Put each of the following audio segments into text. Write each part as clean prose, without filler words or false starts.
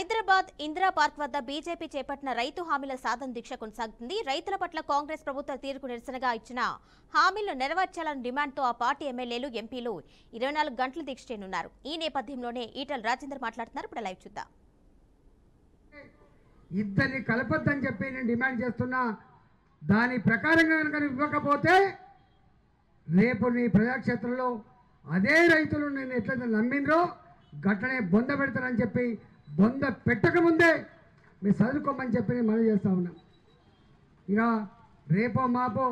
Hyderabad Indira park వద్ద BJP చేపట్టిన రైతు హామీల సాధన దీక్ష కొనసాగుతుంది. రైతుల పట్ల కాంగ్రెస్ ప్రభుత్వ తీరుకు నిరసనగా ఇచ్చిన హామీలను నెరవేర్చాలని డిమాండ్తో ఆ పార్టీ ఎమ్మెల్యేలు, ఎంపీలు 24 గంటలు దీక్ష చేయనున్నారు. ఈ నేపథ్యంలోనే ఈటల రాజేందర్ మాట్లాడుతున్నారు. ఇప్పుడు లైవ్ చూద్దాం. ఇద్దరిని కలపొద్దని చెప్పి నేను డిమాండ్ చేస్తున్నా. దాని ప్రకారంగా కనుక ఇవ్వకపోతే రేపు నీ ప్రజాక్షేత్రంలో అదే రైతులు నేను ఎట్లయితే నమ్మిండ్రో గట్లనే బొంద పెడతారని చెప్పి బొంద పెట్టకముందే మీరు చదువుకోమని చెప్పి నేను మనవి చేస్తూ ఉన్నాం. ఇక రేపో మాపో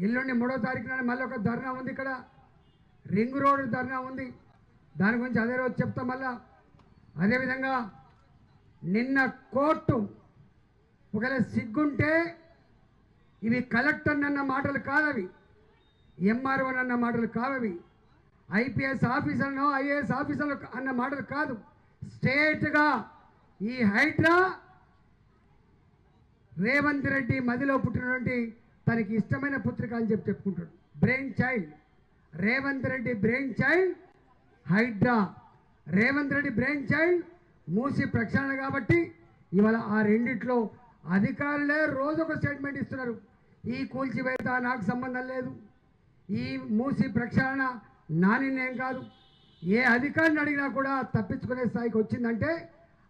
ఎల్లుండి 3వ తారీఖు నాడు మళ్ళీ ఒక ధర్నా ఉంది. ఇక్కడ రింగ్ రోడ్ ధర్నా ఉంది. దాని గురించి అదే రోజు చెప్తాం. మళ్ళా అదేవిధంగా నిన్న కోర్టు ఒకవేళ సిగ్గుంటే ఇవి కలెక్టర్ అన్న మాటలు కాదవి, ఎంఆర్ఓ అన్న మాటలు కావవి, ఐపీఎస్ ఆఫీసర్నో ఐఏఎస్ ఆఫీసర్లు అన్న మాటలు కాదు. స్టేట్గా ఈ హైడ్రా రేవంత్ రెడ్డి మదిలో పుట్టినటువంటి తనకి ఇష్టమైన పుత్రిక అని చెప్పి చెప్పుకుంటాడు. Brain child Revanth Reddy, brain child HYDRAA. Revanth Reddy brain child Musi ప్రక్షాళన. కాబట్టి ఇవాళ ఆ రెండిట్లో అధికారులే రోజొక స్టేట్మెంట్ ఇస్తున్నారు. ఈ కూల్చివేత నాకు సంబంధం లేదు, ఈ మూసి ప్రక్షాళన నా నిర్ణయం కాదు. ఏ అధికారిని అడిగినా కూడా తప్పించుకునే స్థాయికి వచ్చిందంటే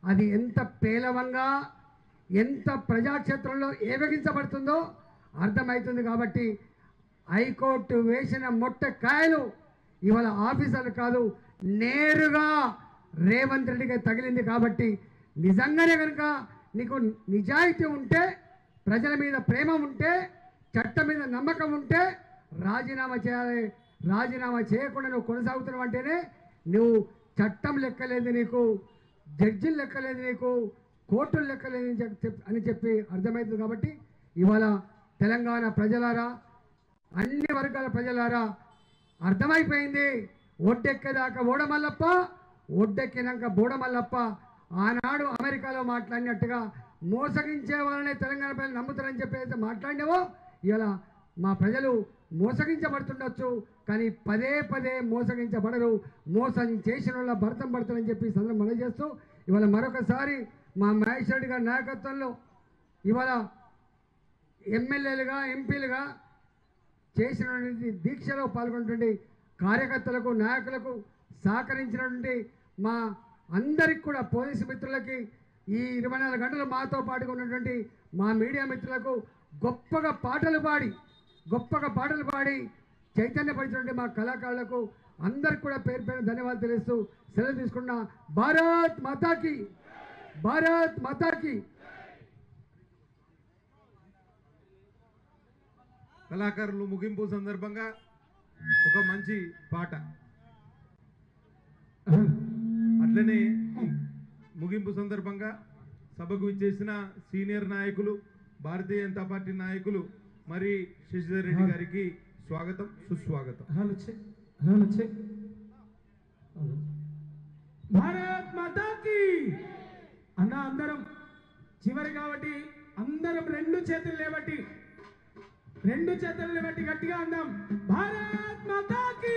అది ఎంత పేలవంగా, ఎంత ప్రజాక్షేత్రంలో ఏవగించబడుతుందో అర్థమవుతుంది. కాబట్టి హైకోర్టు వేసిన మొట్టకాయలు ఇవాళ ఆఫీసర్లు కాదు, నేరుగా రేవంత్ రెడ్డికి తగిలింది. కాబట్టి నిజంగానే కనుక నీకు నిజాయితీ ఉంటే, ప్రజల మీద ప్రేమ ఉంటే, చట్టం మీద నమ్మకం ఉంటే రాజీనామా చేయాలి. రాజీనామా చేయకుండా నువ్వు కొనసాగుతున్నావు అంటేనే నువ్వు చట్టం లెక్కలేదు, నీకు జడ్జిలు లెక్కలేదు, నీకు కోర్టులు లెక్కలేదు అని చెప్పి అర్థమవుతుంది. కాబట్టి ఇవాళ తెలంగాణ ప్రజలారా, అన్ని వర్గాల ప్రజలారా అర్థమైపోయింది. ఒడ్డెక్కేదాకా ఓడమల్లప్ప, ఒడ్డెక్కినాక బోడమల్లప్ప. ఆనాడు అమెరికాలో మాట్లాడినట్టుగా మోసగించే వాళ్ళనే తెలంగాణ ప్రజలు నమ్ముతారని చెప్పి అయితే మాట్లాడినావో ఇవాళ మా ప్రజలు మోసగించబడుతుండొచ్చు, కానీ పదే పదే మోసగించబడరు. మోసం చేసిన వాళ్ళ భర్తం పడతారని చెప్పి సందర్భం మనం చేస్తూ ఇవాళ మరొకసారి మా మహేష్ రెడ్డి గారి నాయకత్వంలో ఇవాళ ఎమ్మెల్యేలుగా, ఎంపీలుగా చేసినటువంటి దీక్షలో పాల్గొన్నటువంటి కార్యకర్తలకు, నాయకులకు సహకరించినటువంటి మా అందరికి కూడా, పోలీసు మిత్రులకి, ఈ 24 గంటలు మాతో పాటుగా ఉన్నటువంటి మా మీడియా మిత్రులకు, గొప్పగా పాటలు పాడి చైతన్యపరిచినటువంటి మా కళాకారులకు అందరికి కూడా పేరు పేరు ధన్యవాదాలు తెలుస్తూ సెలవు తీసుకున్నా. భారత్ మాతాకి, భారత్ మాతాకి. కళాకారులు ముగింపు సందర్భంగా ఒక మంచి పాట, అట్లనే ముగింపు సందర్భంగా సభకు ఇచ్చేసిన సీనియర్ నాయకులు, భారతీయ జనతా పార్టీ నాయకులు మరి శశిధర్ రెడ్డి గారికి స్వాగతం, సుస్వాగతం. భారత్ మాతాకి అన్న. అందరం చివరి కాబట్టి అందరం రెండు చేతులు లేబట్టి గట్టిగా అందాం. భారత్ మాతాకి.